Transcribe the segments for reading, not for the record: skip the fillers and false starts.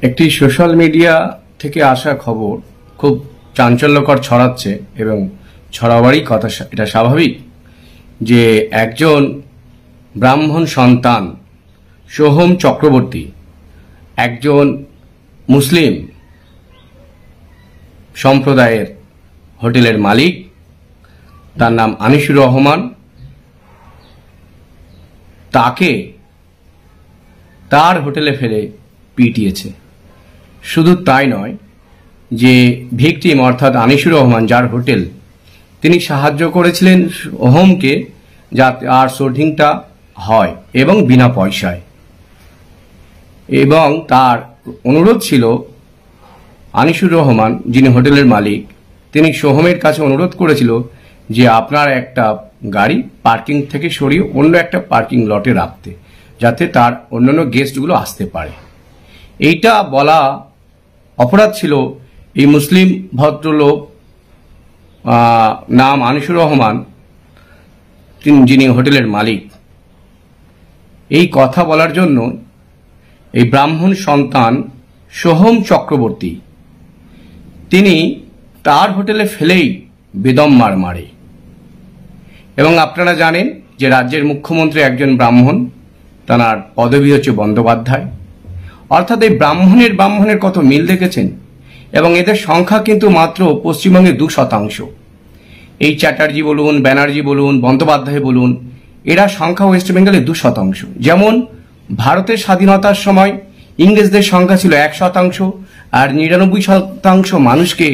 একটি social media থেকে আসা খবর খুব চাঞ্চল্যকর ছড়াচ্ছে এবং ছড়াবারই কথা। এটা স্বাভাবিক যে একজন ব্রাহ্মণ সন্তান সোহম চক্রবর্তী একজন মুসলিম সম্প্রদায়ের হোটেলের মালিক, তার নাম আনিসুর রহমান, তাকে তার হোটেলে ফেলে পিটিয়েছে। শুধু তাই নয়, যে ভিকটিম অর্থাৎ আনিসুর রহমান যার হোটেল, তিনি সাহায্য করেছিলেন সোহমকে যাতে আর সোর্টিংটা হয় এবং বিনা পয়সায়, এবং তার অনুরোধ ছিল আনিসুর রহমান যিনি হোটেলের মালিক, তিনি সোহমের কাছে অনুরোধ করেছিল যে আপনার একটা গাড়ি পার্কিং থেকে সরিয়ে অন্য একটা পার্কিং লটে রাখতে, যাতে তার অন্যান্য গেস্টগুলো আসতে পারে। এইটা বলা অপরাধ ছিল এই মুসলিম ভদ্রলোক নাম আনিসুর রহমান, যিনি হোটেলের মালিক। এই কথা বলার জন্য এই ব্রাহ্মণ সন্তান সোহম চক্রবর্তী তিনি তার হোটেলে ফেলেই বেদম মার মারে। এবং আপনারা জানেন যে রাজ্যের মুখ্যমন্ত্রী একজন ব্রাহ্মণ, তার পদবি হচ্ছে বন্দ্যোপাধ্যায়। অর্থাৎ এই ব্রাহ্মণের কত মিল দেখেছেন। এবং এদের সংখ্যা কিন্তু মাত্র পশ্চিমবঙ্গে 2%। এই চ্যাটার্জি বলুন, ব্যানার্জি বলুন, বন্দ্যোপাধ্যায় বলুন, এরা সংখ্যা ওয়েস্ট বেঙ্গলে 2%। যেমন ভারতের স্বাধীনতার সময় ইংরেজদের সংখ্যা ছিল 1%, আর 99% মানুষকে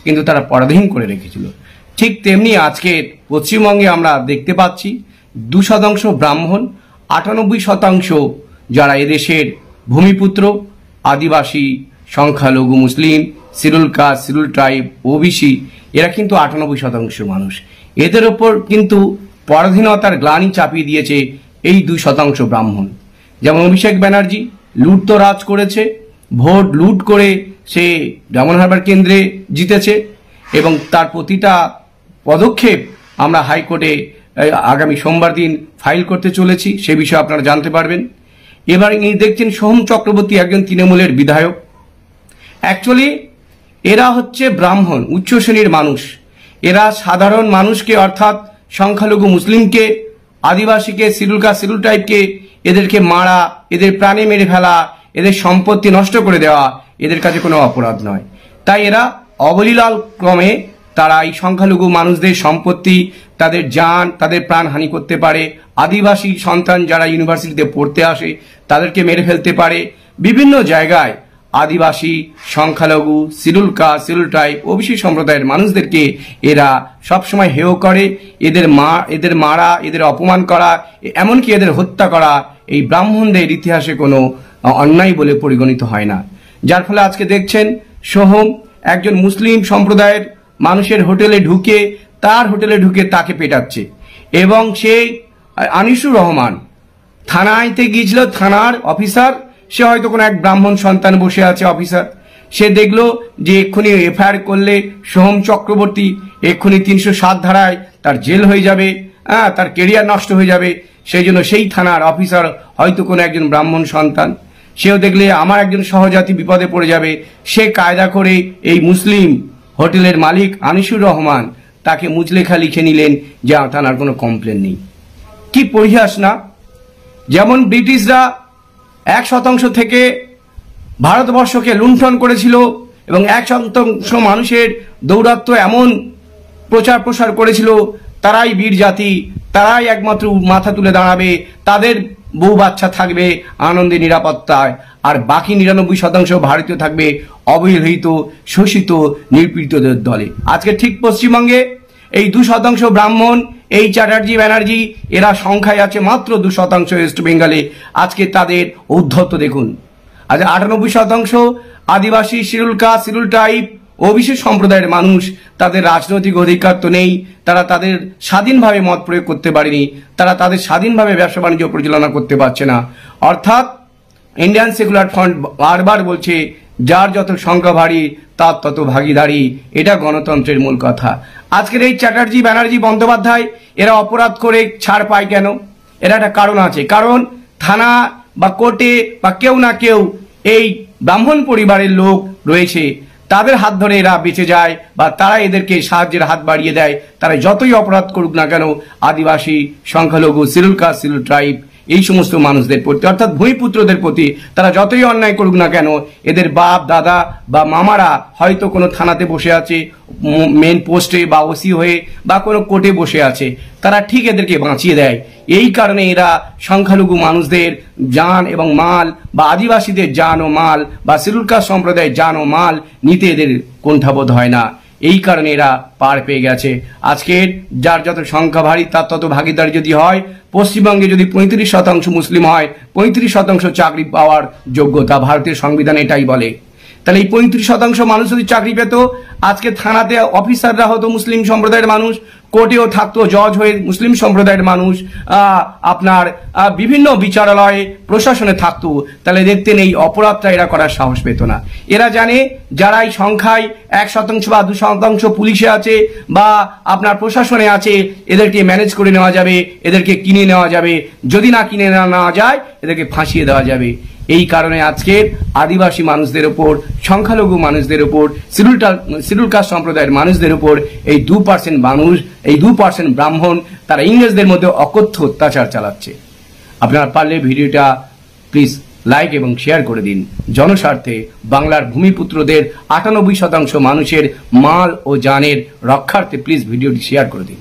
কিন্তু তারা পরাধীন করে রেখেছিল। ঠিক তেমনি আজকে পশ্চিমবঙ্গে আমরা দেখতে পাচ্ছি 2% ব্রাহ্মণ, 98% যারা এদেশের ভূমিপুত্র, আদিবাসী, সংখ্যালঘু মুসলিম, schedule caste, schedule tribe, OBC, এরা কিন্তু 98% মানুষ। এদের ওপর কিন্তু পরাধীনতার গ্লানি চাপিয়ে দিয়েছে এই 2% ব্রাহ্মণ। যেমন অভিষেক ব্যানার্জি লুটতরাজ করেছে, ভোট লুট করে সে ডায়মন্ড হারবার কেন্দ্রে জিতেছে, এবং তার প্রতিটা পদক্ষেপ আমরা হাইকোর্টে আগামী সোমবার দিন ফাইল করতে চলেছি, সে বিষয়ে আপনারা জানতে পারবেন। এবার এই দেখছেন সোহম চক্রবর্তী একজন তৃণমূলের বিধায়ক। অ্যাকচুয়ালি এরা হচ্ছে ব্রাহ্মণ, উচ্চ শ্রেণীর মানুষ। এরা সাধারণ মানুষকে অর্থাৎ সংখ্যালঘু মুসলিমকে, আদিবাসীকে, শিডিউল কাস্ট, শিডিউল ট্রাইবকে এদেরকে মারা, এদের প্রাণে মেরে ফেলা, এদের সম্পত্তি নষ্ট করে দেওয়া এদের কাছে কোনো অপরাধ নয়। তাই এরা অবলীলাল ক্রমে তারা এই সংখ্যালঘু মানুষদের সম্পত্তি, তাদের জান, তাদের প্রাণ হানি করতে পারে। আদিবাসী সন্তান যারা ইউনিভার্সিটিতে পড়তে আসে তাদেরকে মেরে ফেলতে পারে। বিভিন্ন জায়গায় আদিবাসী, সংখ্যালঘু, schedule caste, schedule tribe, OBC সম্প্রদায়ের মানুষদেরকে এরা সবসময় হেয় করে। এদের মারা, এদের অপমান করা, এমনকি এদের হত্যা করা এই ব্রাহ্মণদের ইতিহাসে কোনো অন্যায় বলে পরিগণিত হয় না। যার ফলে আজকে দেখছেন সোহম একজন মুসলিম সম্প্রদায়ের মানুষের হোটেলে ঢুকে, তার হোটেলে ঢুকে তাকে পেটাচ্ছে। এবং সেই আনিসুর রহমান থানাতে গিয়েছিল, থানার অফিসার, সে হয়তো কোনো এক ব্রাহ্মণ সন্তান বসে আছে অফিসার, সে দেখলো যে এক্ষুনি এফআইআর করলে সোহম চক্রবর্তী এক্ষুনি 307 ধারায় তার জেল হয়ে যাবে, তার কেরিয়ার নষ্ট হয়ে যাবে। সেই জন্য সেই থানার অফিসার হয়তো কোনো একজন ব্রাহ্মণ সন্তান, সেও দেখলে আমার একজন সহজাতি বিপদে পড়ে যাবে, সে কায়দা করে এই মুসলিম হোটেলের মালিক আনিসুর রহমান তাকে মুচলেখা লিখে নিলেন যে তার কোনো কমপ্লেন নেই। কি পরিহাস না! যেমন ব্রিটিশরা 1% থেকে ভারতবর্ষকে লুণ্ঠন করেছিল এবং 1% মানুষের দৌরাত্ম্য এমন প্রচার প্রসার করেছিল, তারাই বীর জাতি, তারাই একমাত্র মাথা তুলে দাঁড়াবে, তাদের বউ বাচ্চা থাকবে আনন্দে নিরাপত্তায়, আর বাকি 99% ভারতীয় থাকবে অবহেলিত, শোষিত, নিপীড়িতদের দলে। আজকে ঠিক পশ্চিমবঙ্গে এই 2% ব্রাহ্মণ, এই চ্যাটার্জি ব্যানার্জি, এরা সংখ্যায় আছে মাত্র 2% ওয়েস্ট বেঙ্গলে। আজকে তাদের ঔদ্ধত্য দেখুন। আজ 98% আদিবাসী, schedule caste, schedule tribe, OBC সম্প্রদায়ের মানুষ, তাদের রাজনৈতিক অধিকার তো নেই, তারা তাদের স্বাধীনভাবে মত প্রয়োগ করতে পারেনি, তারা তাদের স্বাধীনভাবে ব্যবসা বাণিজ্য পরিচালনা করতে পারছে না। অর্থাৎ ইন্ডিয়ান সেকুলার ফ্রন্ট বারবার বলছে যার যত সংখ্যা ভারী তার তত ভাগিদারি, এটা গণতন্ত্রের মূল কথা। আজকের এই চ্যাটার্জি, ব্যানার্জি, বন্দ্যোপাধ্যায় এরা অপরাধ করে ছাড় পায় কেন? এর একটা কারণ আছে। কারণ থানা বা কোর্টে বা কেউ না কেউ এই ব্রাহ্মণ পরিবারের লোক রয়েছে তাদের হাত ধরে এরা বেঁচে যায় বা তারা এদেরকে সাহায্যের হাত বাড়িয়ে দেয়। তারা যতই অপরাধ করুক না কেন, আদিবাসী, সংখ্যালঘু, শিডিউল কাস্ট, শিডিউল ট্রাইব, এই সমস্ত মানুষদের প্রতি অর্থাৎ ভূমিপুত্রদের প্রতি তারা যতই অন্যায় করুক না কেন, এদের বাপ দাদা বা মামারা হয়তো কোনো থানাতে বসে আছে, মেন পোস্টে বা ওসি হয়ে বা কোনো কোর্টে বসে আছে, তারা ঠিক এদেরকে বাঁচিয়ে দেয়। এই কারণে এরা সংখ্যালঘু মানুষদের জান এবং মাল বা আদিবাসীদের জান ও মাল বা শিডিউল কাস্ট সম্প্রদায়ের জান ও মাল নিতে এদের কুণ্ঠাবোধ হয় না। এই কারণে এরা পার পেয়ে গেছে। আজকের যার যত সংখ্যা ভারী তার তত ভাগিদারি যদি হয়, পশ্চিমবঙ্গে যদি 35% মুসলিম হয়, 35% চাকরি পাওয়ার যোগ্যতা, ভারতীয় সংবিধান এটাই বলে। তাহলে এই 35% মানুষ যদি চাকরি পেত, আজকে থানাতে অফিসাররা হতো মুসলিম সম্প্রদায়ের মানুষ, কোর্টেও থাকতো জজ হয়ে মুসলিম সম্প্রদায়ের মানুষ, আপনার বিভিন্ন বিচারালয়ে প্রশাসনে থাকতো। তাহলে দেখতেন এই অপরাধটা এরা করার সাহস পেত না। এরা জানে যারা এই সংখ্যায় 1% বা 2% পুলিশে আছে বা আপনার প্রশাসনে আছে, এদেরকে ম্যানেজ করে নেওয়া যাবে, এদেরকে কিনে নেওয়া যাবে, যদি না কিনে নেওয়া যায় এদেরকে ফাঁসিয়ে দেওয়া যাবে। এই কারণে আজকের আদিবাসী মানুষদের উপর, সংখ্যালঘু মানুষদের উপর, শিডিউল কাস্ট সম্প্রদায়ের মানুষদের উপর এই 2% মানুষ, এই 2% ব্রাহ্মণ, তারা ইংরেজদের মধ্যে অকথ্য অত্যাচার চালাচ্ছে। আপনারা পারলে ভিডিওটা প্লিজ লাইক এবং শেয়ার করে দিন। জনস্বার্থে বাংলার ভূমিপুত্রদের 98% মানুষের মাল ও জানের রক্ষার্থে প্লিজ ভিডিওটি শেয়ার করে দিন।